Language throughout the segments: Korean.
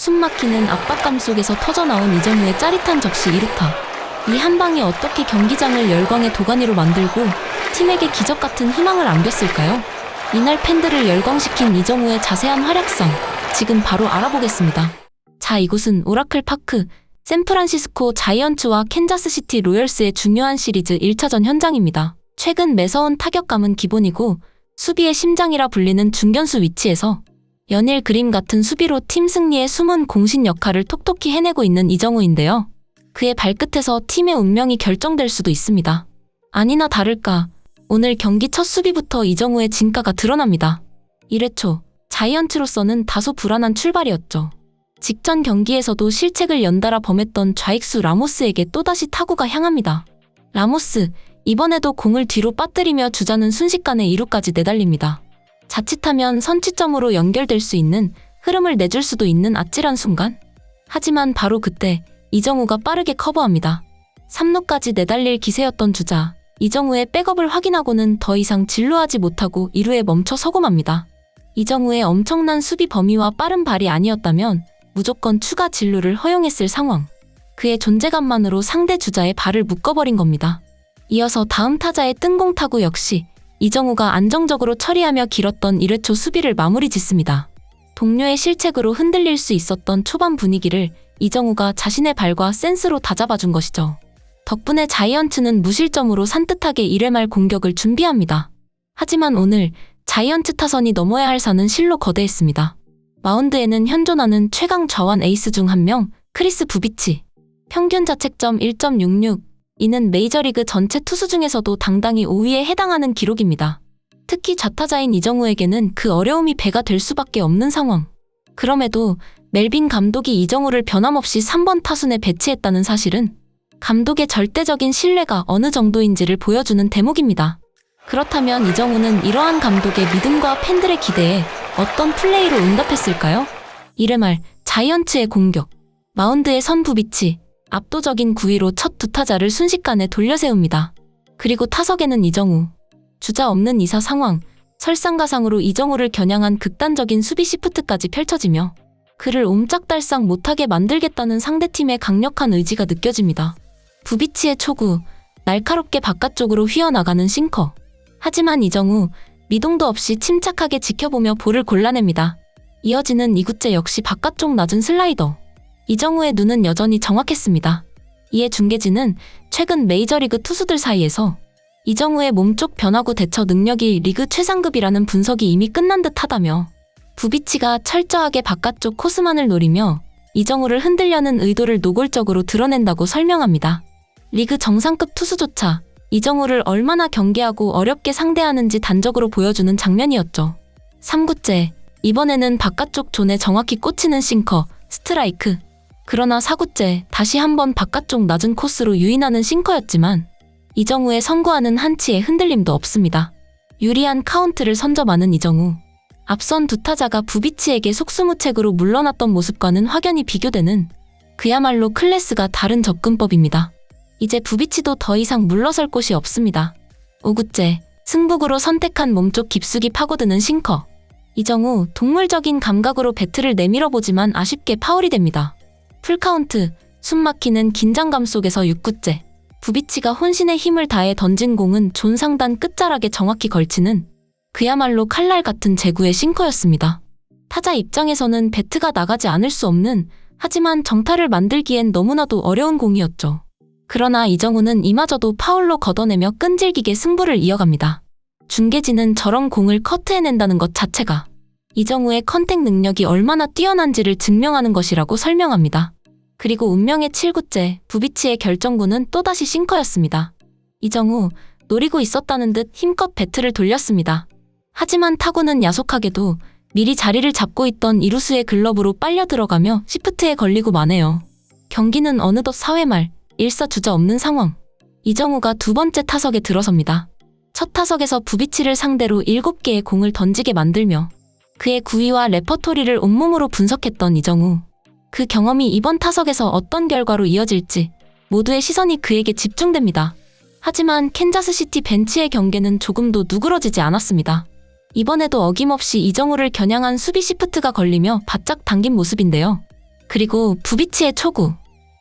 숨막히는 압박감 속에서 터져나온 이정우의 짜릿한 적시 2루타. 이 한 방이 어떻게 경기장을 열광의 도가니로 만들고 팀에게 기적 같은 희망을 안겼을까요? 이날 팬들을 열광시킨 이정우의 자세한 활약상, 지금 바로 알아보겠습니다. 자, 이곳은 오라클 파크, 샌프란시스코 자이언츠와 캔자스시티 로열스의 중요한 시리즈 1차전 현장입니다. 최근 매서운 타격감은 기본이고 수비의 심장이라 불리는 중견수 위치에서 연일 그림 같은 수비로 팀 승리의 숨은 공신 역할을 톡톡히 해내고 있는 이정우인데요. 그의 발끝에서 팀의 운명이 결정될 수도 있습니다. 아니나 다를까 오늘 경기 첫 수비부터 이정우의 진가가 드러납니다. 1회 초 자이언츠로서는 다소 불안한 출발이었죠. 직전 경기에서도 실책을 연달아 범했던 좌익수 라모스에게 또다시 타구가 향합니다. 라모스, 이번에도 공을 뒤로 빠뜨리며 주자는 순식간에 2루까지 내달립니다. 자칫하면 선취점으로 연결될 수 있는, 흐름을 내줄 수도 있는 아찔한 순간? 하지만 바로 그때 이정우가 빠르게 커버합니다. 3루까지 내달릴 기세였던 주자, 이정우의 백업을 확인하고는 더 이상 진루하지 못하고 2루에 멈춰 서고 맙니다. 이정우의 엄청난 수비 범위와 빠른 발이 아니었다면 무조건 추가 진루를 허용했을 상황. 그의 존재감만으로 상대 주자의 발을 묶어버린 겁니다. 이어서 다음 타자의 뜬공 타구 역시 이정우가 안정적으로 처리하며 길었던 1회 초 수비를 마무리 짓습니다. 동료의 실책으로 흔들릴 수 있었던 초반 분위기를 이정우가 자신의 발과 센스로 다잡아준 것이죠. 덕분에 자이언츠는 무실점으로 산뜻하게 1회 말 공격을 준비합니다. 하지만 오늘 자이언츠 타선이 넘어야 할 산은 실로 거대했습니다. 마운드에는 현존하는 최강 좌완 에이스 중 한 명, 크리스 부비치. 평균 자책점 1.66, 이는 메이저리그 전체 투수 중에서도 당당히 5위에 해당하는 기록입니다. 특히 좌타자인 이정우에게는 그 어려움이 배가 될 수밖에 없는 상황. 그럼에도 멜빈 감독이 이정우를 변함없이 3번 타순에 배치했다는 사실은 감독의 절대적인 신뢰가 어느 정도인지를 보여주는 대목입니다. 그렇다면 이정우는 이러한 감독의 믿음과 팬들의 기대에 어떤 플레이로 응답했을까요? 1회 말 자이언츠의 공격. 마운드에 선 부비치, 압도적인 구위로 첫 두 타자를 순식간에 돌려세웁니다. 그리고 타석에는 이정우. 주자 없는 2사 상황, 설상가상으로 이정우를 겨냥한 극단적인 수비 시프트까지 펼쳐지며 그를 옴짝달싹 못하게 만들겠다는 상대팀의 강력한 의지가 느껴집니다. 부비치의 초구, 날카롭게 바깥쪽으로 휘어나가는 싱커. 하지만 이정우, 미동도 없이 침착하게 지켜보며 볼을 골라냅니다. 이어지는 2구째 역시 바깥쪽 낮은 슬라이더. 이정우의 눈은 여전히 정확했습니다. 이에 중계진은 최근 메이저리그 투수들 사이에서 이정우의 몸쪽 변화구 대처 능력이 리그 최상급이라는 분석이 이미 끝난 듯 하다며 부비치가 철저하게 바깥쪽 코스만을 노리며 이정우를 흔들려는 의도를 노골적으로 드러낸다고 설명합니다. 리그 정상급 투수조차 이정우를 얼마나 경계하고 어렵게 상대하는지 단적으로 보여주는 장면이었죠. 3구째, 이번에는 바깥쪽 존에 정확히 꽂히는 싱커, 스트라이크. 그러나 4구째, 다시 한번 바깥쪽 낮은 코스로 유인하는 싱커였지만 이정우의 선구하는 한치의 흔들림도 없습니다. 유리한 카운트를 선점하는 이정우. 앞선 두 타자가 부비치에게 속수무책으로 물러났던 모습과는 확연히 비교되는 그야말로 클래스가 다른 접근법입니다. 이제 부비치도 더 이상 물러설 곳이 없습니다. 5구째, 승부구로 선택한 몸쪽 깊숙이 파고드는 싱커. 이정우, 동물적인 감각으로 배트를 내밀어보지만 아쉽게 파울이 됩니다. 풀카운트, 숨막히는 긴장감 속에서 6구째. 부비치가 혼신의 힘을 다해 던진 공은 존 상단 끝자락에 정확히 걸치는 그야말로 칼날 같은 제구의 싱커였습니다. 타자 입장에서는 배트가 나가지 않을 수 없는, 하지만 정타를 만들기엔 너무나도 어려운 공이었죠. 그러나 이정우는 이마저도 파울로 걷어내며 끈질기게 승부를 이어갑니다. 중계진은 저런 공을 커트해낸다는 것 자체가 이정우의 컨택 능력이 얼마나 뛰어난지를 증명하는 것이라고 설명합니다. 그리고 운명의 7구째, 부비치의 결정구는 또다시 싱커였습니다. 이정우, 노리고 있었다는 듯 힘껏 배트를 돌렸습니다. 하지만 타구는 야속하게도 미리 자리를 잡고 있던 이루수의 글러브로 빨려 들어가며 시프트에 걸리고 마네요. 경기는 어느덧 4회 말, 1사 주자 없는 상황. 이정우가 두 번째 타석에 들어섭니다. 첫 타석에서 부비치를 상대로 7개의 공을 던지게 만들며 그의 구위와 레퍼토리를 온몸으로 분석했던 이정우. 그 경험이 이번 타석에서 어떤 결과로 이어질지 모두의 시선이 그에게 집중됩니다. 하지만 캔자스시티 벤치의 경계는 조금도 누그러지지 않았습니다. 이번에도 어김없이 이정우를 겨냥한 수비 시프트가 걸리며 바짝 당긴 모습인데요. 그리고 부비치의 초구.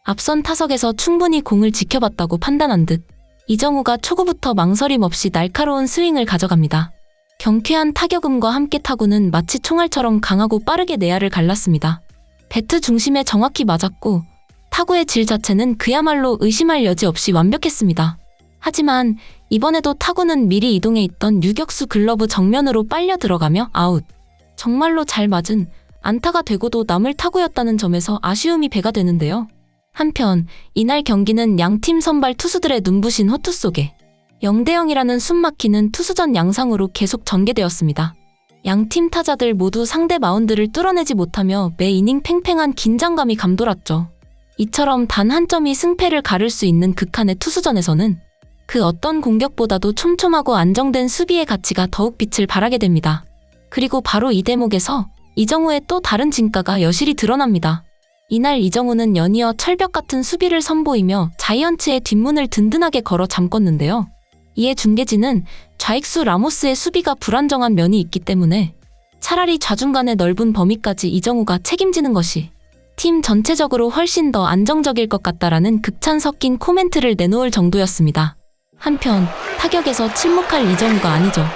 앞선 타석에서 충분히 공을 지켜봤다고 판단한 듯 이정우가 초구부터 망설임 없이 날카로운 스윙을 가져갑니다. 경쾌한 타격음과 함께 타구는 마치 총알처럼 강하고 빠르게 내야를 갈랐습니다. 배트 중심에 정확히 맞았고 타구의 질 자체는 그야말로 의심할 여지 없이 완벽했습니다. 하지만 이번에도 타구는 미리 이동해 있던 유격수 글러브 정면으로 빨려 들어가며 아웃. 정말로 잘 맞은 안타가 되고도 남을 타구였다는 점에서 아쉬움이 배가 되는데요. 한편 이날 경기는 양팀 선발 투수들의 눈부신 호투 속에 0대0이라는 숨막히는 투수전 양상으로 계속 전개되었습니다. 양팀 타자들 모두 상대 마운드를 뚫어내지 못하며 매 이닝 팽팽한 긴장감이 감돌았죠. 이처럼 단 한 점이 승패를 가를 수 있는 극한의 투수전에서는 그 어떤 공격보다도 촘촘하고 안정된 수비의 가치가 더욱 빛을 발하게 됩니다. 그리고 바로 이 대목에서 이정우의 또 다른 진가가 여실히 드러납니다. 이날 이정우는 연이어 철벽 같은 수비를 선보이며 자이언츠의 뒷문을 든든하게 걸어 잠궜는데요. 이에 중계진은 좌익수 라모스의 수비가 불안정한 면이 있기 때문에 차라리 좌중간의 넓은 범위까지 이정우가 책임지는 것이 팀 전체적으로 훨씬 더 안정적일 것 같다라는 극찬 섞인 코멘트를 내놓을 정도였습니다. 한편 타격에서 침묵할 이정우가 아니죠.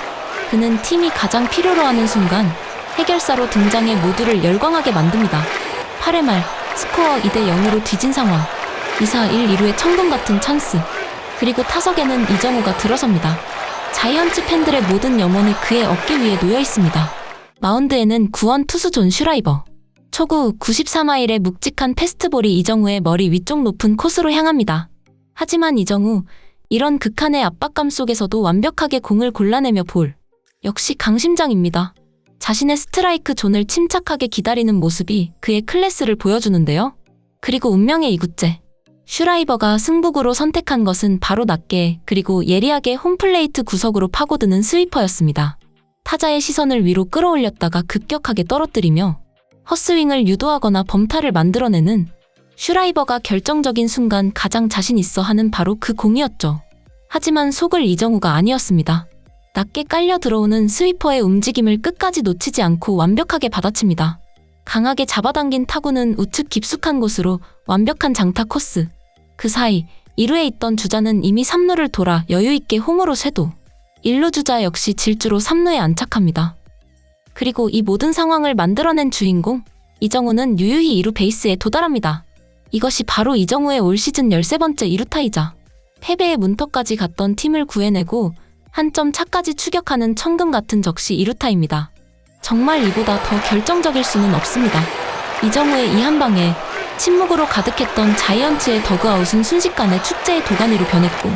그는 팀이 가장 필요로 하는 순간 해결사로 등장해 모두를 열광하게 만듭니다. 8회 말 스코어 2대0으로 뒤진 상황. 2사 1, 2루의 천금 같은 찬스. 그리고 타석에는 이정우가 들어섭니다. 자이언츠 팬들의 모든 염원이 그의 어깨 위에 놓여 있습니다. 마운드에는 구원 투수 존 슈라이버. 초구 94마일의 묵직한 패스트볼이 이정우의 머리 위쪽 높은 코스로 향합니다. 하지만 이정우, 이런 극한의 압박감 속에서도 완벽하게 공을 골라내며 볼. 역시 강심장입니다. 자신의 스트라이크 존을 침착하게 기다리는 모습이 그의 클래스를 보여주는데요. 그리고 운명의 이구째. 슈라이버가 승부구로 선택한 것은 바로 낮게 그리고 예리하게 홈플레이트 구석으로 파고드는 스위퍼였습니다. 타자의 시선을 위로 끌어올렸다가 급격하게 떨어뜨리며 헛스윙을 유도하거나 범타를 만들어내는 슈라이버가 결정적인 순간 가장 자신 있어 하는 바로 그 공이었죠. 하지만 속을 이정우가 아니었습니다. 낮게 깔려 들어오는 스위퍼의 움직임을 끝까지 놓치지 않고 완벽하게 받아칩니다. 강하게 잡아당긴 타구는 우측 깊숙한 곳으로 완벽한 장타 코스. 그 사이 2루에 있던 주자는 이미 3루를 돌아 여유있게 홈으로 쇄도. 1루 주자 역시 질주로 3루에 안착합니다. 그리고 이 모든 상황을 만들어낸 주인공 이정우는 유유히 2루 베이스에 도달합니다. 이것이 바로 이정우의 올 시즌 13번째 2루타이자 패배의 문턱까지 갔던 팀을 구해내고 한 점 차까지 추격하는 천금 같은 적시 2루타입니다. 정말 이보다 더 결정적일 수는 없습니다. 이정우의 이 한방에 침묵으로 가득했던 자이언츠의 더그아웃은 순식간에 축제의 도가니로 변했고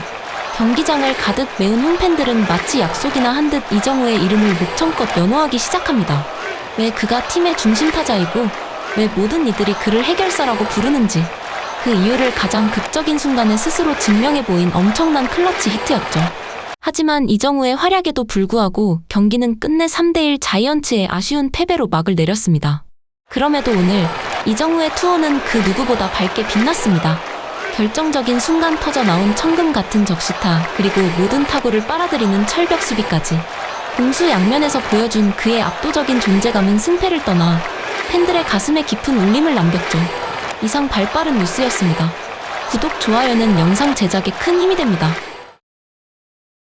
경기장을 가득 메운 홈팬들은 마치 약속이나 한 듯 이정우의 이름을 목청껏 연호하기 시작합니다. 왜 그가 팀의 중심 타자이고 왜 모든 이들이 그를 해결사라고 부르는지 그 이유를 가장 극적인 순간에 스스로 증명해 보인 엄청난 클러치 히트였죠. 하지만 이정우의 활약에도 불구하고 경기는 끝내 3대1 자이언츠의 아쉬운 패배로 막을 내렸습니다. 그럼에도 오늘 이정우의 투혼은 그 누구보다 밝게 빛났습니다. 결정적인 순간 터져 나온 천금 같은 적시타 그리고 모든 타구를 빨아들이는 철벽 수비까지 공수 양면에서 보여준 그의 압도적인 존재감은 승패를 떠나 팬들의 가슴에 깊은 울림을 남겼죠. 이상 발빠른 뉴스였습니다. 구독, 좋아요는 영상 제작에 큰 힘이 됩니다.